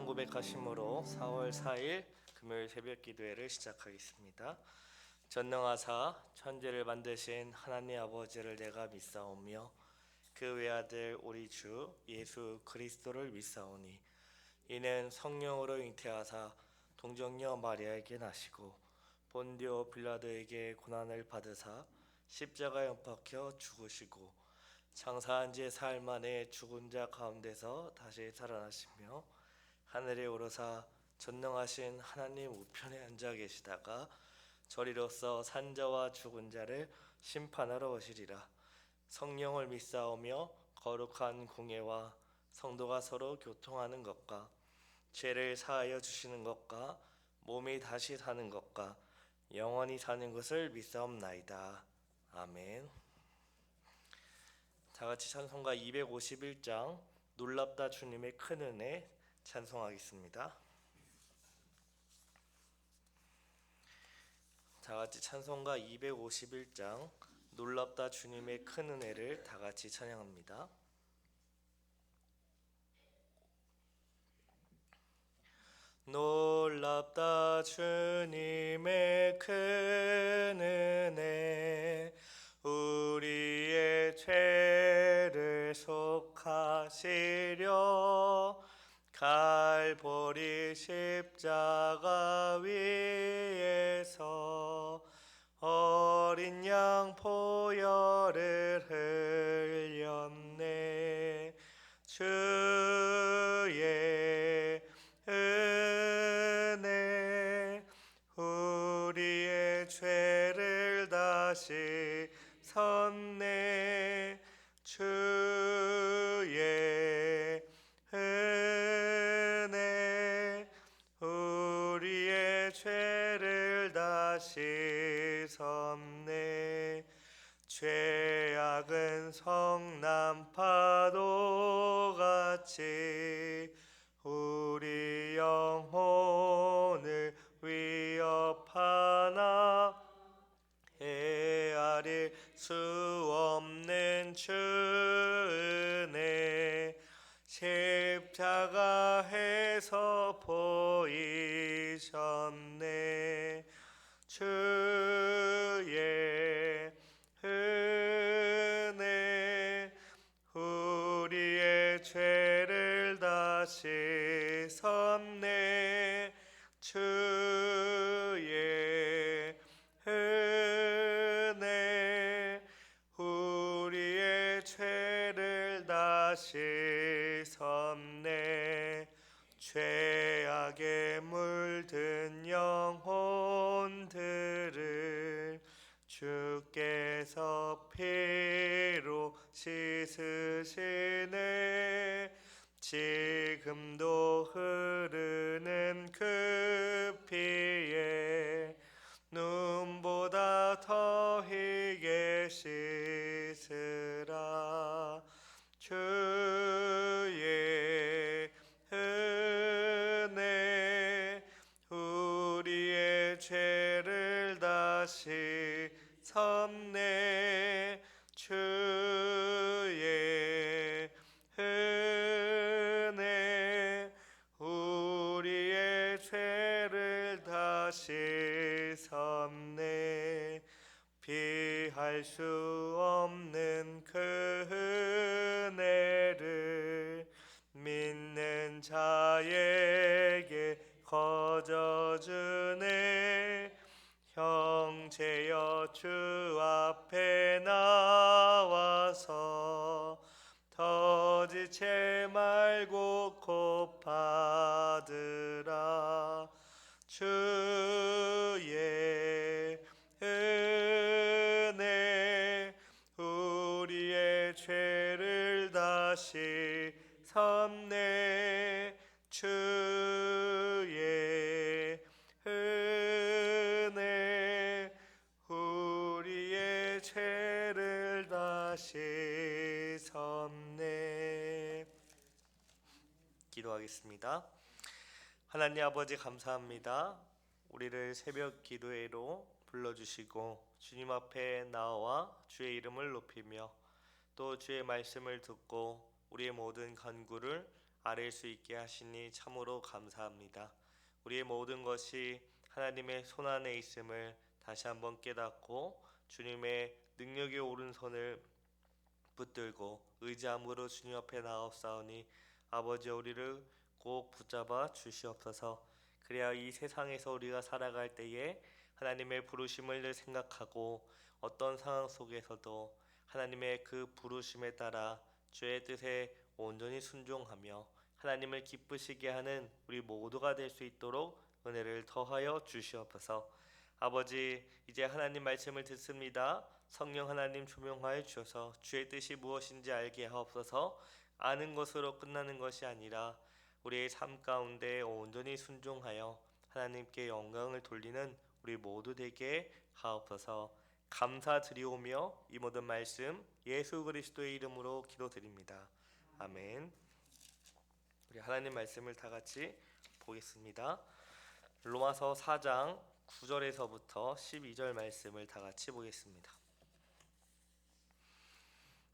신앙 고백하심으로 4월 4일 금요일 새벽 기도회를 시작하겠습니다. 전능하사 천지를 만드신 하나님 아버지를 내가 믿사오며 그 외아들 우리 주 예수 그리스도를 믿사오니 이는 성령으로 잉태하사 동정녀 마리아에게 나시고 본디오 빌라도에게 고난을 받으사 십자가에 못 박혀 죽으시고 장사한 지 사흘 만에 죽은 자 가운데서 다시 살아나시며 하늘에 오르사 전능하신 하나님 우편에 앉아 계시다가 저리로서 산자와 죽은 자를 심판하러 오시리라. 성령을 믿사오며 거룩한 공예와 성도가 서로 교통하는 것과 죄를 사하여 주시는 것과 몸이 다시 사는 것과 영원히 사는 것을 믿사옵나이다. 아멘. 다같이 찬송가 251장 놀랍다 주님의 큰 은혜 찬송하겠습니다. 다같이 찬송가 251장 놀랍다 주님의 큰 은혜를 다같이 찬양합니다. 놀랍다 주님의 큰 은혜 우리의 죄를 속하시려 갈보리 십자가 위에서 어린 양 보혈을 흘렸네. 주의 은혜 우리의 죄를 다시 섰네. 주의 은혜 우리의 죄를 다시 섰네. 죄악은 성난 파도같이 우리 영혼을 위협하나 헤아릴 수 없는 주 은혜 십자가에서 보이셨네. 주의 은혜 우리의 죄를 다시 섰네. 주의 은혜 우리의 죄를 다시 섰네. 죄악에 물든 영혼들을 주께서 피로 씻으시네. 지금도 흐르는 그 피에 눈보다 더 희게 씻으라. 주의 은혜 우리의 죄를 다시 섰네. 주의 은혜 우리의 죄를 다시 섰네. 피할 수 없는 그 은혜를 믿는 자에게 거저주네. 형제여 주 앞에 나와서 더지체 말고 곧 받으라. 주의 은혜 우리의 죄를 다시 섰네. 주의 은혜 우리의 죄를 다시 섰네. 기도하겠습니다. 하나님 아버지 감사합니다. 우리를 새벽 기도회로 불러주시고 주님 앞에 나와 주의 이름을 높이며 또 주의 말씀을 듣고 우리의 모든 간구를 아뢰 수 있게 하시니 참으로 감사합니다. 우리의 모든 것이 하나님의 손안에 있음을 다시 한번 깨닫고 주님의 능력의 오른손을 붙들고 의지함으로 주님 앞에 나옵사오니 아버지 우리를 꼭 붙잡아 주시옵소서. 그래야 이 세상에서 우리가 살아갈 때에 하나님의 부르심을 생각하고 어떤 상황 속에서도 하나님의 그 부르심에 따라 주의 뜻에 온전히 순종하며 하나님을 기쁘시게 하는 우리 모두가 될 수 있도록 은혜를 더하여 주시옵소서. 아버지 이제 하나님 말씀을 듣습니다. 성령 하나님 조명하여 주셔서 주의 뜻이 무엇인지 알게 하옵소서. 아는 것으로 끝나는 것이 아니라 우리의 삶 가운데 온전히 순종하여 하나님께 영광을 돌리는 우리 모두 되게 하옵소서. 감사드리오며 이 모든 말씀 예수 그리스도의 이름으로 기도드립니다. 아멘. 우리 하나님 말씀을 다 같이 보겠습니다. 로마서 4장 9절에서부터 12절 말씀을 다 같이 보겠습니다.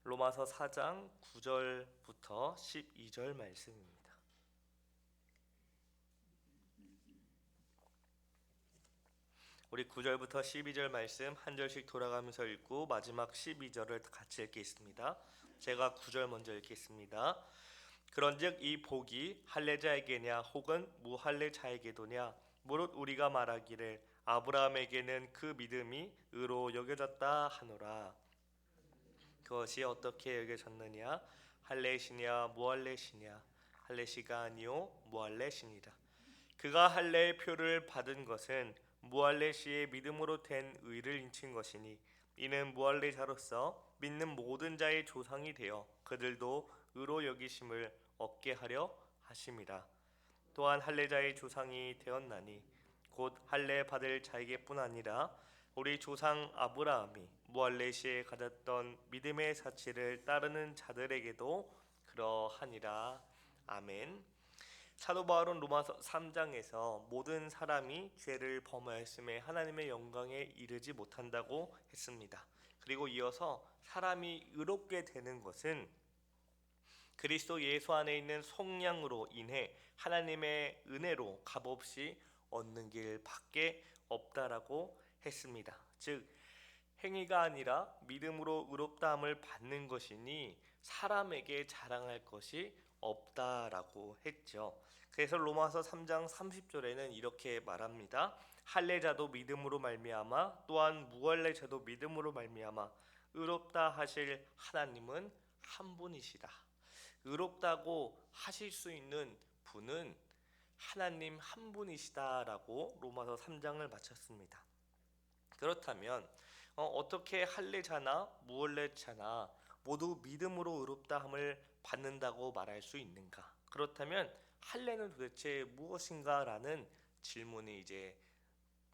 로마서 4장 9절부터 12절 말씀입니다. 우리 9절부터 12절 말씀 한 절씩 돌아가면서 읽고 마지막 12절을 같이 읽겠습니다. 제가 9절 먼저 읽겠습니다. 그런즉 이 복이 할례자에게냐 혹은 무할례자에게도냐 무릇 우리가 말하기를 아브라함에게는 그 믿음이 의로 여겨졌다 하노라. 그것이 어떻게 여겨졌느냐? 할례시냐 무할례시냐? 할례시가 아니요 무할례시니라. 그가 할례의 표를 받은 것은 무할례시의 믿음으로 된 의를 인친 것이니 이는 무할례자로서 믿는 모든 자의 조상이 되어 그들도 의로 여기심을 얻게 하려 하심이라. 또한 할례자의 조상이 되었나니 곧 할례 받을 자에게뿐 아니라 우리 조상 아브라함이 무할례시에 가졌던 믿음의 사치를 따르는 자들에게도 그러하니라. 아멘. 사도 바울은 로마서 3장에서 모든 사람이 죄를 범하였음에 하나님의 영광에 이르지 못한다고 했습니다. 그리고 이어서 사람이 의롭게 되는 것은 그리스도 예수 안에 있는 속량으로 인해 하나님의 은혜로 값없이 얻는 길밖에 없다라고 했습니다. 즉 행위가 아니라 믿음으로 의롭다함을 받는 것이니 사람에게 자랑할 것이 없다라고 했죠. 그래서 로마서 3장 30절에는 이렇게 말합니다. 할례자도 믿음으로 말미암아 또한 무할례자도 믿음으로 말미암아 의롭다 하실 하나님은 한 분이시다. 의롭다고 하실 수 있는 분은 하나님 한 분이시다라고 로마서 3장을 마쳤습니다. 그렇다면 어떻게 할례자나 무할례자나 모두 믿음으로 의롭다함을 받는다고 말할 수 있는가? 그렇다면 할례는 도대체 무엇인가라는 질문이 이제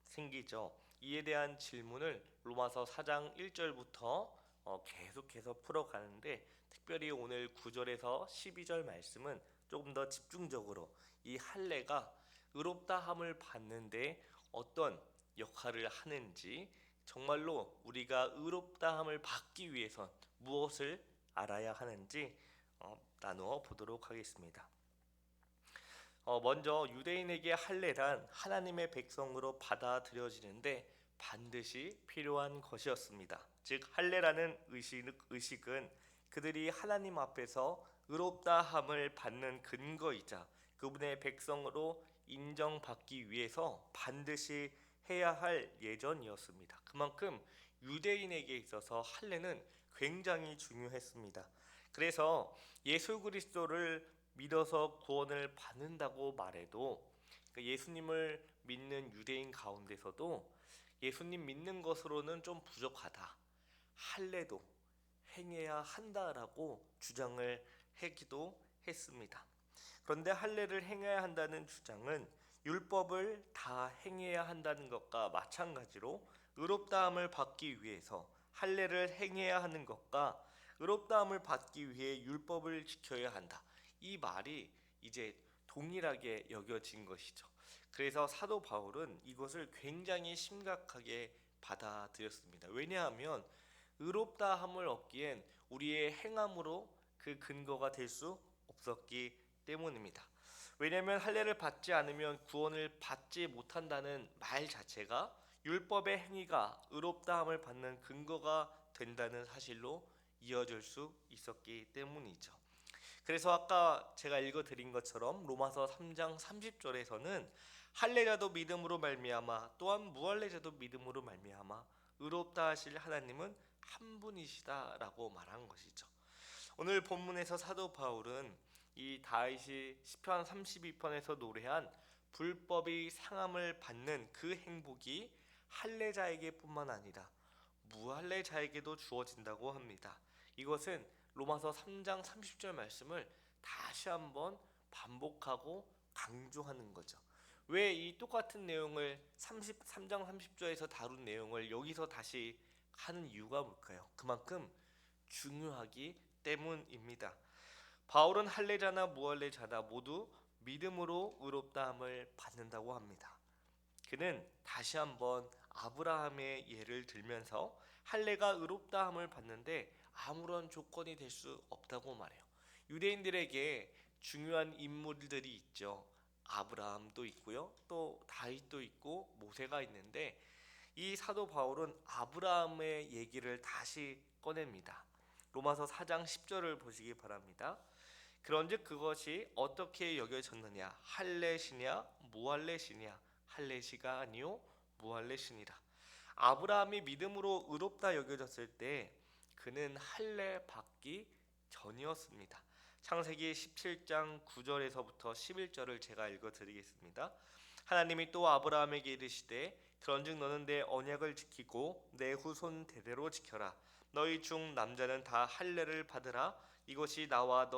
생기죠. 이에 대한 질문을 로마서 4장 1절부터 계속해서 풀어가는데 특별히 오늘 9절에서 12절 말씀은 조금 더 집중적으로 이 할례가 의롭다함을 받는데 어떤 역할을 하는지 정말로 우리가 의롭다함을 받기 위해선 무엇을 알아야 하는지 나누어 보도록 하겠습니다. 먼저 유대인에게 할례란 하나님의 백성으로 받아들여지는데 반드시 필요한 것이었습니다. 즉 할례라는 의식은 그들이 하나님 앞에서 의롭다함을 받는 근거이자 그분의 백성으로 인정받기 위해서 반드시 해야 할 예전이었습니다. 그만큼 유대인에게 있어서 할례는 굉장히 중요했습니다. 그래서 예수 그리스도를 믿어서 구원을 받는다고 말해도 예수님을 믿는 유대인 가운데서도 예수님 믿는 것으로는 좀 부족하다. 할례도 행해야 한다라고 주장을 하기도 했습니다. 그런데 할례를 행해야 한다는 주장은 율법을 다 행해야 한다는 것과 마찬가지로 의롭다함을 받기 위해서 할례를 행해야 하는 것과 의롭다함을 받기 위해 율법을 지켜야 한다. 이 말이 이제 동일하게 여겨진 것이죠. 그래서 사도 바울은 이것을 굉장히 심각하게 받아들였습니다. 왜냐하면 의롭다함을 얻기엔 우리의 행함으로 그 근거가 될 수 없었기 때문입니다. 왜냐하면 할례를 받지 않으면 구원을 받지 못한다는 말 자체가 율법의 행위가 의롭다함을 받는 근거가 된다는 사실로 이어질 수 있었기 때문이죠. 그래서 아까 제가 읽어드린 것처럼 로마서 3장 30절에서는 할례자도 믿음으로 말미암아 또한 무할례자도 믿음으로 말미암아 의롭다 하실 하나님은 한 분이시다라고 말한 것이죠. 오늘 본문에서 사도 바울은 이 다윗이 시편 32편에서 노래한 불법이 상함을 받는 그 행복이 할례자에게뿐만 아니라 무할례자에게도 주어진다고 합니다. 이것은 로마서 3장 30절 말씀을 다시 한번 반복하고 강조하는 거죠. 왜 이 똑같은 내용을 33장 30절에서 다룬 내용을 여기서 다시 하는 이유가 뭘까요? 그만큼 중요하기 때문입니다. 바울은 할례자나 무할례자나 모두 믿음으로 의롭다함을 받는다고 합니다. 그는 다시 한번 아브라함의 예를 들면서 할례가 의롭다함을 받는데 아무런 조건이 될 수 없다고 말해요. 유대인들에게 중요한 인물들이 있죠. 아브라함도 있고요, 또 다윗도 있고 모세가 있는데 이 사도 바울은 아브라함의 얘기를 다시 꺼냅니다. 로마서 4장 10절을 보시기 바랍니다. 그런즉 그것이 어떻게 여겨졌느냐? 할례시냐 무할례시냐? 할례시가 아니요 무할례시니라. 아브라함이 믿음으로 의롭다 여겨졌을 때 그는 할례 받기 전이었습니다. 창세기 17장 9절에서부터 11절을 제가 읽어드리겠습니다. 하나님이 또 아브라함에게 이르시되 그런즉 너는 내 언약을 지키고 내 후손 대대로 지켜라. 너희 중 남자는 다 할례를 받으라. 이것이 나와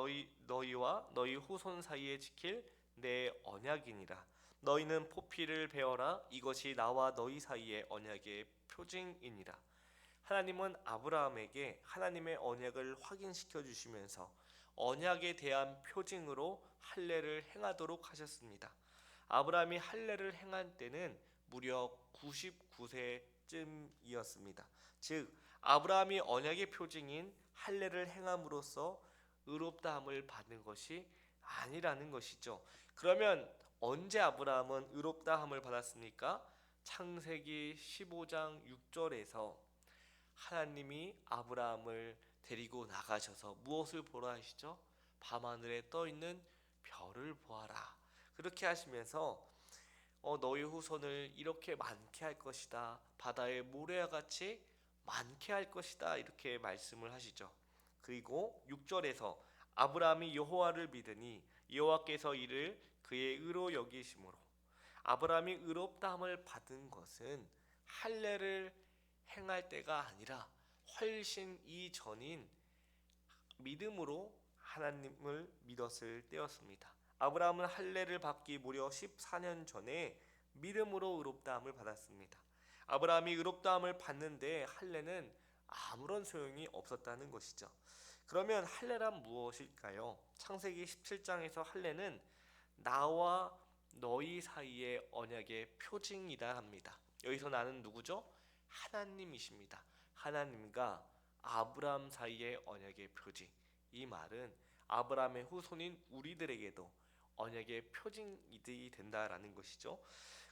너희와 너희 후손 사이에 지킬 내 언약이니라. 너희는 포피를 베어라. 이것이 나와 너희 사이의 언약의 표징이니라. 하나님은 아브라함에게 하나님의 언약을 확인시켜 주시면서 언약에 대한 표징으로 할례를 행하도록 하셨습니다. 아브라함이 할례를 행한 때는 무려 99세쯤이었습니다. 즉 아브라함이 언약의 표징인 할례를 행함으로써 의롭다함을 받는 것이 아니라는 것이죠. 그러면 언제 아브라함은 의롭다함을 받았습니까? 창세기 15장 6절에서 하나님이 아브라함을 데리고 나가셔서 무엇을 보라 하시죠? 밤하늘에 떠있는 별을 보아라. 그렇게 하시면서 너희 후손을 이렇게 많게 할 것이다. 바다의 모래와 같이 많게 할 것이다. 이렇게 말씀을 하시죠. 그리고 6절에서 아브라함이 여호와를 믿으니 여호와께서 이를 그의 의로 여기심으로, 아브라함이 의롭다함을 받은 것은 할례를 행할 때가 아니라 훨씬 이전인 믿음으로 하나님을 믿었을 때였습니다. 아브라함은 할례를 받기 무려 14년 전에 믿음으로 의롭다함을 받았습니다. 아브라함이 의롭다함을 받는데 할례는 아무런 소용이 없었다는 것이죠. 그러면 할례란 무엇일까요? 창세기 17장에서 할례는 나와 너희 사이의 언약의 표징이다 합니다. 여기서 나는 누구죠? 하나님이십니다. 하나님과 아브라함 사이의 언약의 표징. 이 말은 아브라함의 후손인 우리들에게도 언약의 표징이 된다라는 것이죠.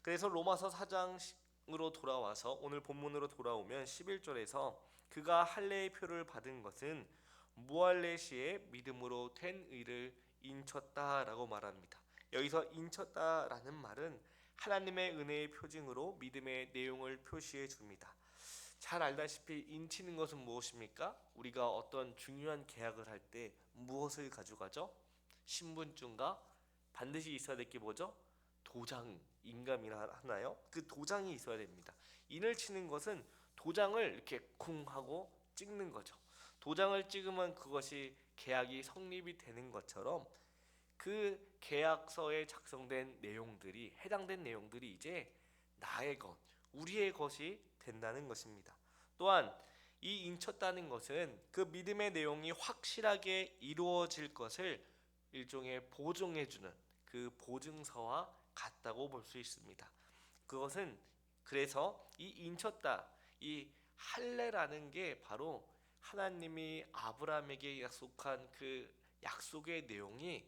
그래서 로마서 4장으로 돌아와서 오늘 본문으로 돌아오면 11절에서 그가 할례의 표를 받은 것은 무할례 시에 믿음으로 된 의를 인쳤다라고 말합니다. 여기서 인쳤다라는 말은 하나님의 은혜의 표징으로 믿음의 내용을 표시해 줍니다. 잘 알다시피 인치는 것은 무엇입니까? 우리가 어떤 중요한 계약을 할 때 무엇을 가져가죠? 신분증과 반드시 있어야 될 게 뭐죠? 도장, 인감이라 하나요? 그 도장이 있어야 됩니다. 인을 치는 것은 도장을 이렇게 쿵 하고 찍는 거죠. 도장을 찍으면 그것이 계약이 성립이 되는 것처럼 그 계약서에 작성된 내용들이, 해당된 내용들이 이제 나의 것, 우리의 것이 된다는 것입니다. 또한 이 인쳤다는 것은 그 믿음의 내용이 확실하게 이루어질 것을 일종의 보증해주는 그 보증서와 같다고 볼 수 있습니다. 그것은 그래서 이 인쳤다, 이 할례라는 게 바로 하나님이 아브라함에게 약속한 그 약속의 내용이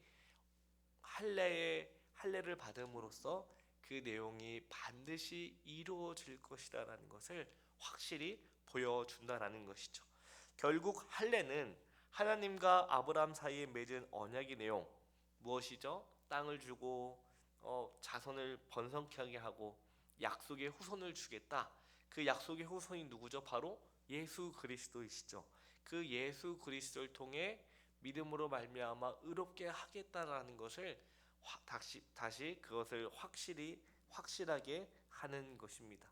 할례를 받음으로써 그 내용이 반드시 이루어질 것이다라는 것을 확실히 보여준다라는 것이죠. 결국 할례는 하나님과 아브라함 사이에 맺은 언약의 내용 무엇이죠? 땅을 주고 자손을 번성케 하게 하고 약속의 후손을 주겠다. 그 약속의 후손이 누구죠? 바로 예수 그리스도이시죠. 그 예수 그리스도를 통해 믿음으로 말미암아 의롭게 하겠다라는 것을 다시 그것을 확실하게 하는 것입니다.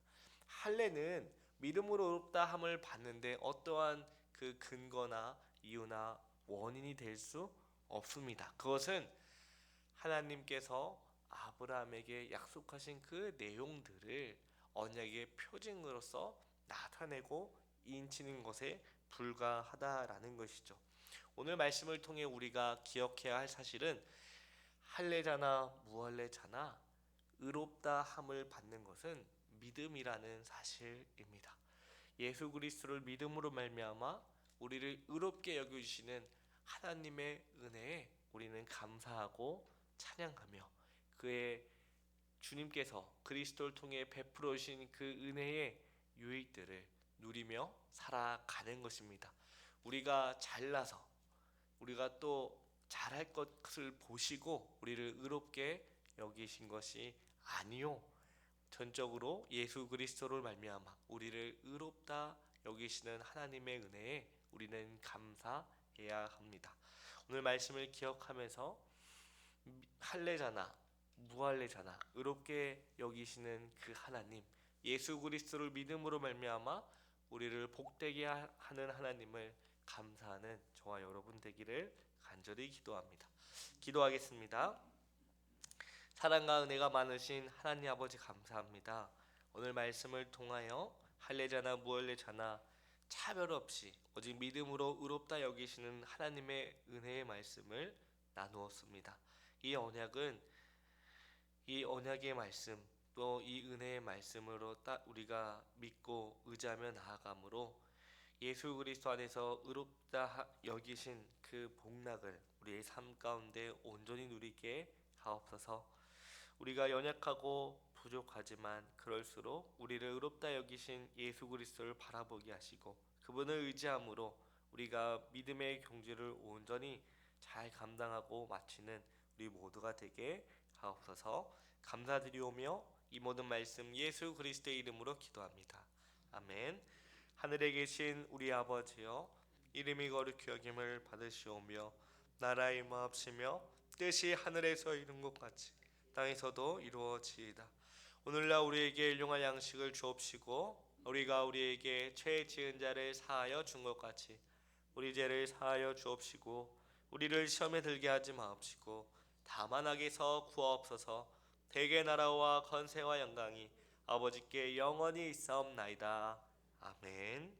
할례는 믿음으로 의롭다 함을 받는데 어떠한 그 근거나 이유나 원인이 될 수 없습니다. 그것은 하나님께서 아브라함에게 약속하신 그 내용들을 언약의 표징으로서 나타내고 인치는 것에 불과하다라는 것이죠. 오늘 말씀을 통해 우리가 기억해야 할 사실은 할례자나 무할례자나 의롭다 함을 받는 것은 믿음이라는 사실입니다. 예수 그리스도를 믿음으로 말미암아 우리를 의롭게 여겨주시는 하나님의 은혜에 우리는 감사하고 찬양하며 그의 주님께서 그리스도를 통해 베풀어 주신 그 은혜의 유익들을 누리며 살아가는 것입니다. 우리가 잘나서 우리가 또 잘할 것을 보시고 우리를 의롭게 여기신 것이 아니요 전적으로 예수 그리스도를 말미암아 우리를 의롭다 여기시는 하나님의 은혜에 우리는 감사해야 합니다. 오늘 말씀을 기억하면서 할례자나 무할례자나 의롭게 여기시는 그 하나님 예수 그리스도를 믿음으로 말미암아 우리를 복되게 하는 하나님을 감사하는 저와 여러분 되기를 간절히 기도합니다. 기도하겠습니다. 사랑과 은혜가 많으신 하나님 아버지 감사합니다. 오늘 말씀을 통하여 할례자나 무할례자나 차별 없이 오직 믿음으로 의롭다 여기시는 하나님의 은혜의 말씀을 나누었습니다. 이 언약의 말씀 또 이 은혜의 말씀으로 우리가 믿고 의지하며 나아감으로 예수 그리스도 안에서 의롭다 여기신 그 복락을 우리의 삶 가운데 온전히 누리게 하옵소서. 우리가 연약하고 부족하지만 그럴수록 우리를 의롭다 여기신 예수 그리스도를 바라보게 하시고 그분을 의지함으로 우리가 믿음의 경주를 온전히 잘 감당하고 마치는 우리 모두가 되게 하옵소서. 감사드리오며 이 모든 말씀 예수 그리스도의 이름으로 기도합니다. 아멘. 하늘에 계신 우리 아버지여 이름이 거룩히 여김을 받으시오며 나라의 임하옵시며 뜻이 하늘에서 이룬 것 같이 땅에서도 이루어지이다. 오늘날 우리에게 일용할 양식을 주옵시고 우리가 우리에게 죄 지은 자를 사하여 준 것 같이 우리 죄를 사하여 주옵시고 우리를 시험에 들게 하지 마옵시고 다만 악에서 구하옵소서. 대개 나라와 건세와 영광이 아버지께 영원히 있사옵나이다. 아멘.